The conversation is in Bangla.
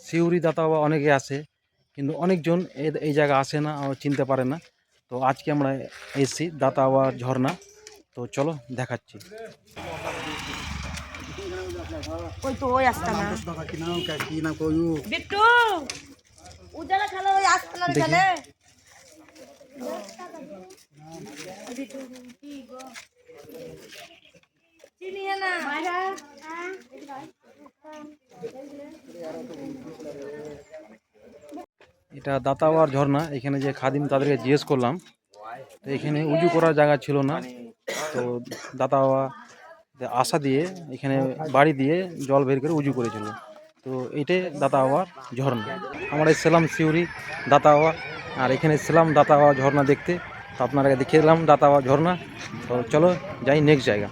সিউড়ি দাতাওয়া অনেকে আসে, কিন্তু অনেকজন এই জায়গা আসে না, চিনতে পারে না। তো আজকে আমরা এসেছি দাতাওয়া ঝর্ণা। তো চলো দেখাচ্ছি। ওই তো ওই আসছে না বিট্টু উজালা খেলা ওই আসছে না খেলে বিট্টু কি গো চিনি না মাইরা এটা দাতাওয়ার ঝর্ণা। এখানে যে খাদিম তাদেরকে জিজ্ঞেস করলাম, তো এখানে উজু করার জায়গা ছিল না। তো দাতাওয়া আশা দিয়ে এখানে বাড়ি দিয়ে জল বের করে উজু করেছিল। তো এটাই দাতাওয়ার ঝর্ণা। আমরা এসেছিলাম সিউড়ি দাতাওয়া, আর এখানে এসেছিলাম দাতাওয়া ঝর্ণা দেখতে। তো আপনারা দেখিয়ে দিলাম দাতাওয়া ঝর্ণা। তো চলো যাই নেক্সট জায়গা।